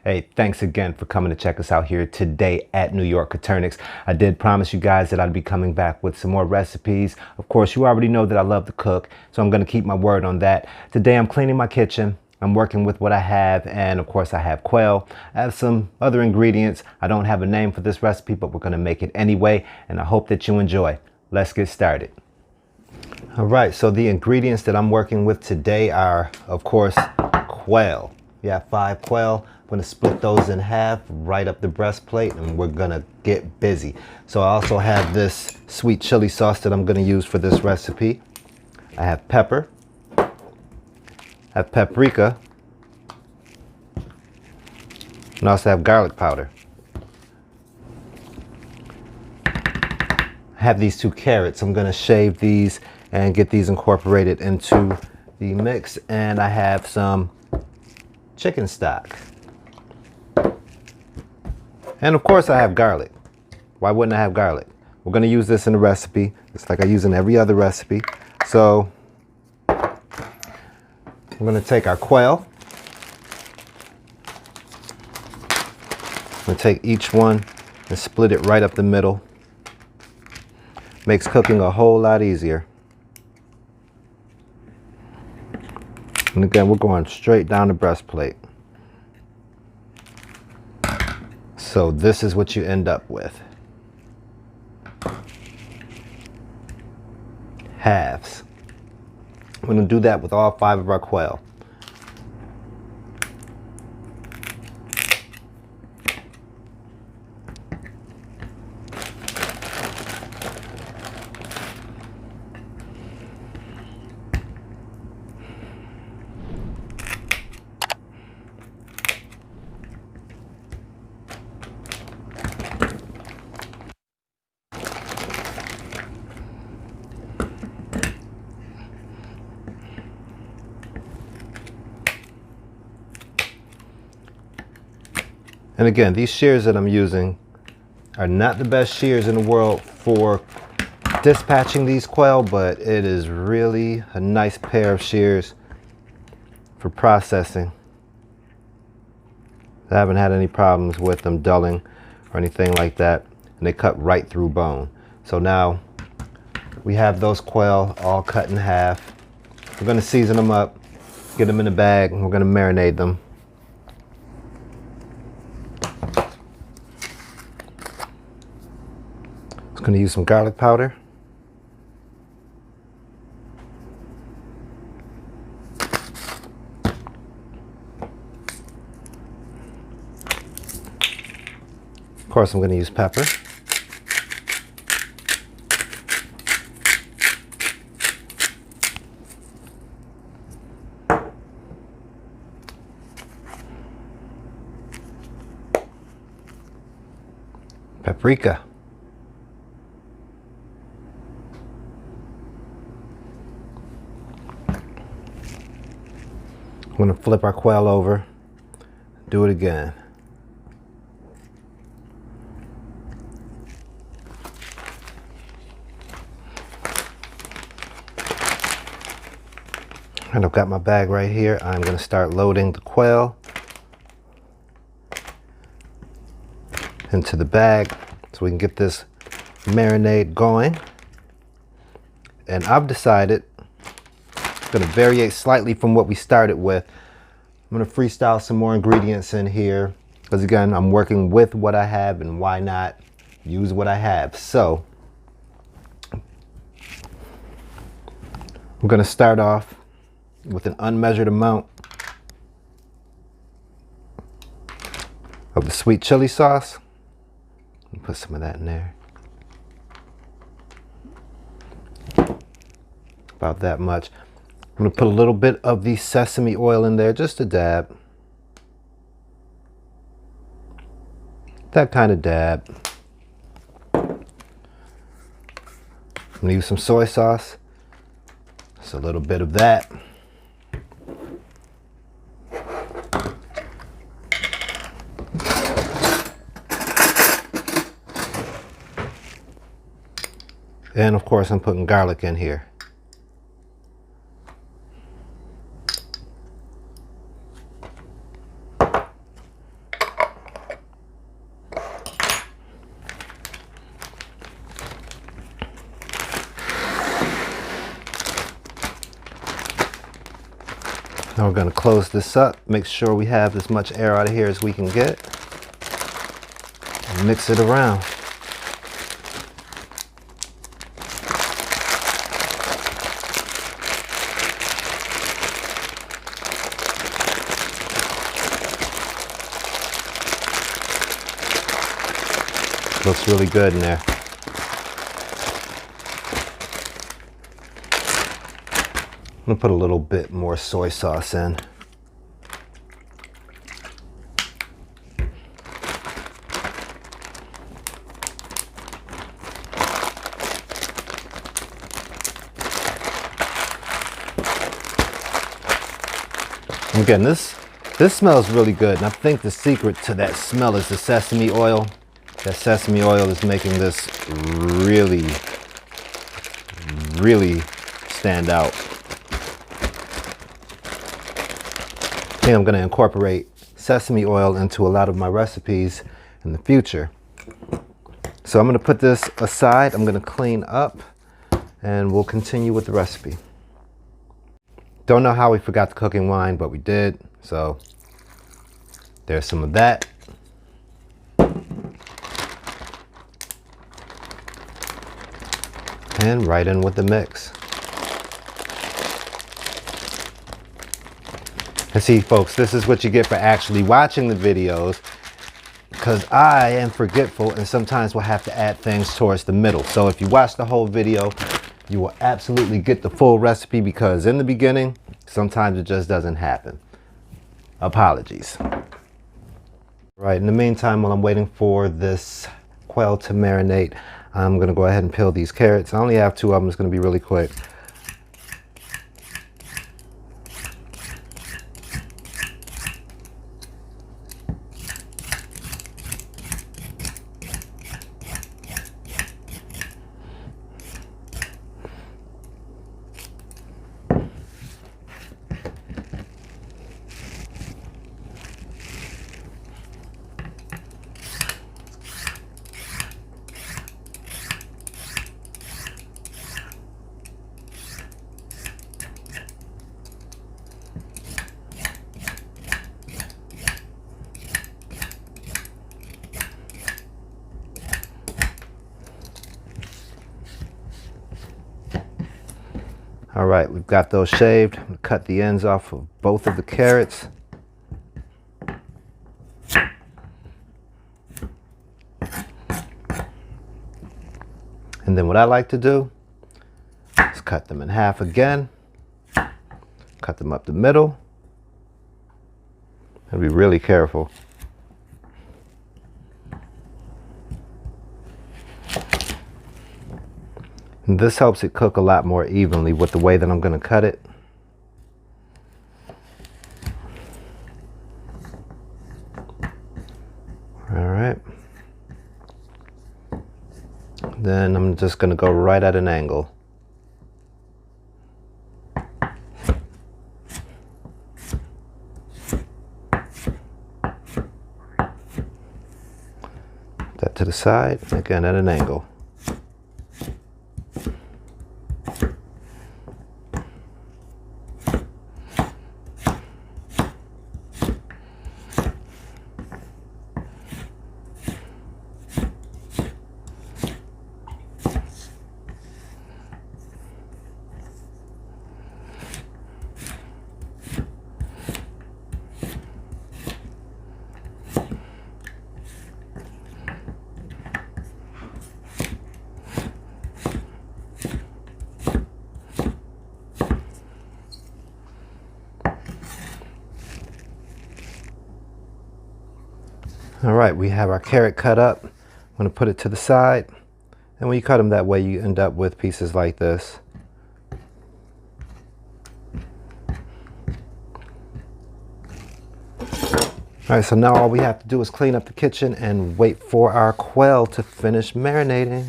Hey, thanks again for coming to check us out here today at NYCoturnix. I did promise you guys that I'd be coming back with some more recipes. Of course, you already know that I love to cook, so I'm going to keep my word on that. Today I'm cleaning my kitchen. I'm working with what I have, and of course I have quail. I have some other ingredients. I don't have a name for this recipe, but we're going to make it anyway, and I hope that you enjoy. Let's get started. All right, so the ingredients that I'm working with today are, of course, quail. We have 5 quail. I'm going to split those in half right up the breastplate, and we're going to get busy. So I also have this sweet chili sauce that I'm going to use for this recipe. I have pepper. I have paprika. And I also have garlic powder. I have these 2 carrots. I'm going to shave these and get these incorporated into the mix. And I have some chicken stock. And of course I have garlic. Why wouldn't I have garlic? We're going to use this in the recipe. It's like I use in every other recipe. So we're going to take our quail. I'm going to take each one and split it right up the middle. Makes cooking a whole lot easier. And again, we're going straight down the breastplate. So this is what you end up with. Halves. I'm going to do that with all 5 of our quail. And again, these shears that I'm using are not the best shears in the world for dispatching these quail, but it is really a nice pair of shears for processing. I haven't had any problems with them dulling or anything like that, and they cut right through bone. So now we have those quail all cut in half. We're going to season them up, get them in a bag, and we're going to marinate them. I'm going to use some garlic powder. Of course, I'm going to use pepper. Paprika. I'm going to flip our quail over, do it again. And I've got my bag right here. I'm going to start loading the quail into the bag so we can get this marinade going. And I've decided I'm going to vary slightly from what we started with. I'm going to freestyle some more ingredients in here because again, I'm working with what I have, and why not use what I have. So I'm going to start off with an unmeasured amount of the sweet chili sauce. Put some of that in there. About that much. I'm going to put a little bit of the sesame oil in there, just a dab. That kind of dab. I'm going to use some soy sauce. Just a little bit of that. And of course, I'm putting garlic in here. Now we're going to close this up, make sure we have as much air out of here as we can get, and mix it around. Looks really good in there. I'm gonna put a little bit more soy sauce in. And again, this smells really good, and I think the secret to that smell is the sesame oil. That sesame oil is making this really, really stand out. I think I'm going to incorporate sesame oil into a lot of my recipes in the future. So I'm going to put this aside. I'm going to clean up and we'll continue with the recipe. Don't know how we forgot the cooking wine, but we did. So there's some of that. And right in with the mix. And see, folks, this is what you get for actually watching the videos, because I am forgetful and sometimes will have to add things towards the middle. So if you watch the whole video, you will absolutely get the full recipe, because in the beginning, sometimes it just doesn't happen. Apologies. Right, in the meantime, while I'm waiting for this quail to marinate, I'm going to go ahead and peel these carrots. I only have 2 of them. It's going to be really quick. All right, we've got those shaved. I'm gonna cut the ends off of both of the carrots. And then what I like to do is cut them in half again. Cut them up the middle. And be really careful. And this helps it cook a lot more evenly with the way that I'm going to cut it. All right. Then I'm just going to go right at an angle. Put that to the side, again at an angle. All right, we have our carrot cut up. I'm going to put it to the side. And when you cut them that way, you end up with pieces like this. All right, so now all we have to do is clean up the kitchen and wait for our quail to finish marinating.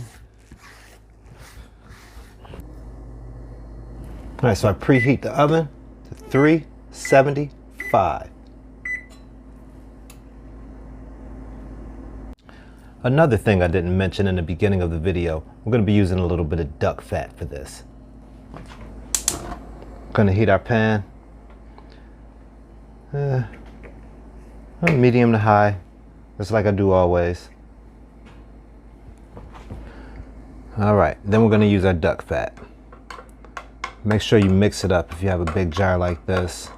All right, so I preheat the oven to 375. Another thing I didn't mention in the beginning of the video, we're going to be using a little bit of duck fat for this. Going to heat our pan. Medium to high, just like I do always. All right, then we're gonna use our duck fat. Make sure you mix it up if you have a big jar like this.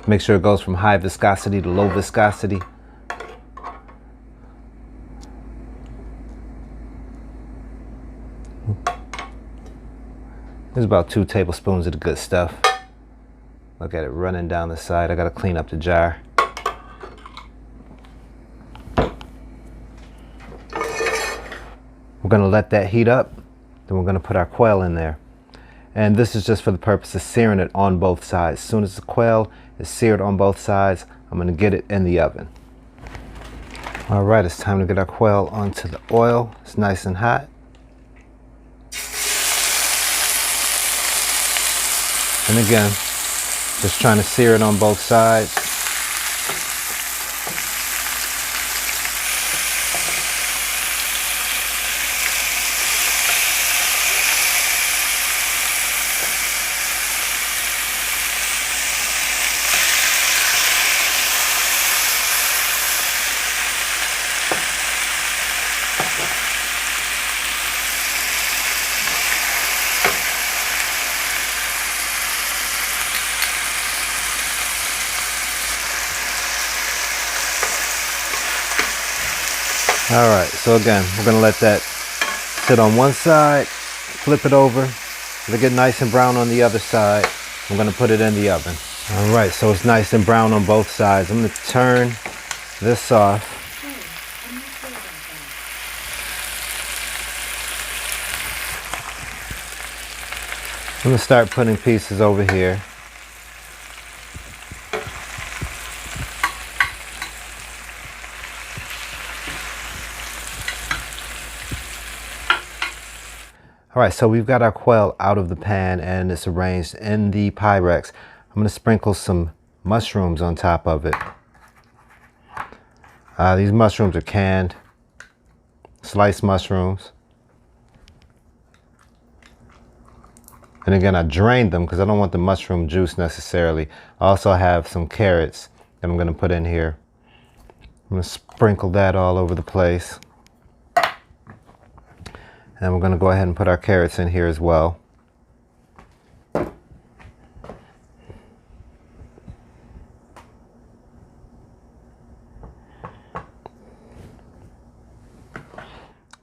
Make sure it goes from high viscosity to low viscosity. There's about 2 tablespoons of the good stuff. Look at it running down the side. I gotta clean up the jar. We're gonna let that heat up. Then we're gonna put our quail in there. And this is just for the purpose of searing it on both sides. As soon as the quail is seared on both sides, I'm gonna get it in the oven. All right, it's time to get our quail onto the oil. It's nice and hot. And again, just trying to sear it on both sides. All right, so again, we're gonna let that sit on one side, flip it over, let it get nice and brown on the other side. I'm gonna put it in the oven. All right, so it's nice and brown on both sides. I'm gonna turn this off. I'm gonna start putting pieces over here. All right, so we've got our quail out of the pan and it's arranged in the Pyrex. I'm gonna sprinkle some mushrooms on top of it. These mushrooms are canned, sliced mushrooms. And again, I drained them because I don't want the mushroom juice necessarily. I also have some carrots that I'm gonna put in here. I'm gonna sprinkle that all over the place. And we're going to go ahead and put our carrots in here as well.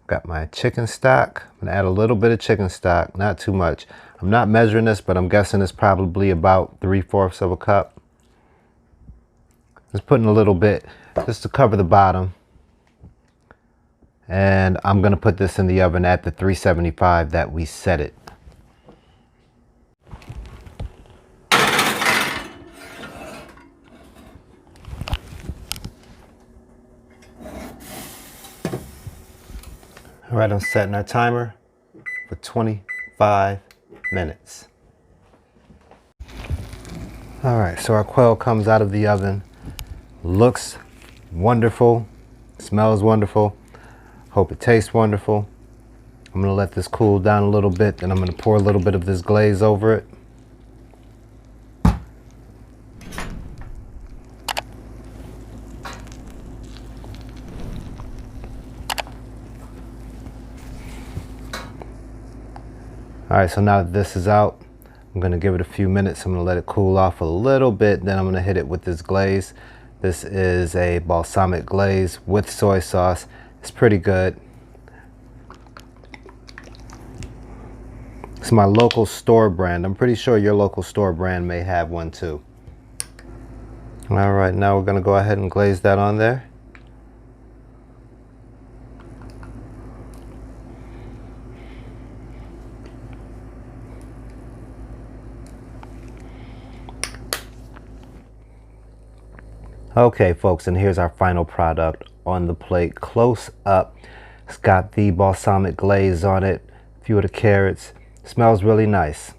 Got my chicken stock. I'm going to add a little bit of chicken stock, not too much. I'm not measuring this, but I'm guessing it's probably about 3/4 of a cup. Just putting a little bit just to cover the bottom. And I'm gonna put this in the oven at the 375 that we set it. All right, I'm setting our timer for 25 minutes. All right, so our quail comes out of the oven. Looks wonderful, smells wonderful. Hope it tastes wonderful. I'm gonna let this cool down a little bit, then I'm gonna pour a little bit of this glaze over it. All right, so now that this is out, I'm gonna give it a few minutes. I'm gonna let it cool off a little bit, then I'm gonna hit it with this glaze. This is a balsamic glaze with soy sauce. It's pretty good. It's my local store brand. I'm pretty sure your local store brand may have one too. All right, now we're gonna go ahead and glaze that on there. Okay, folks, and here's our final product on the plate. Close up. It's got the balsamic glaze on it, a few of the carrots. Smells really nice.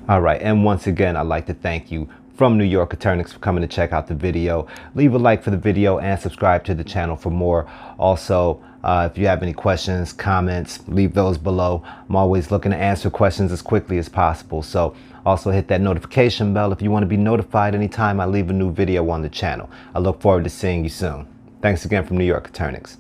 All right, and once again, I'd like to thank you from NYCoturnix for coming to check out the video. Leave a like for the video and subscribe to the channel for more. Also, if you have any questions, comments, leave those below. I'm always looking to answer questions as quickly as possible. So also hit that notification bell if you want to be notified anytime I leave a new video on the channel. I look forward to seeing you soon. Thanks again from NYCoturnix.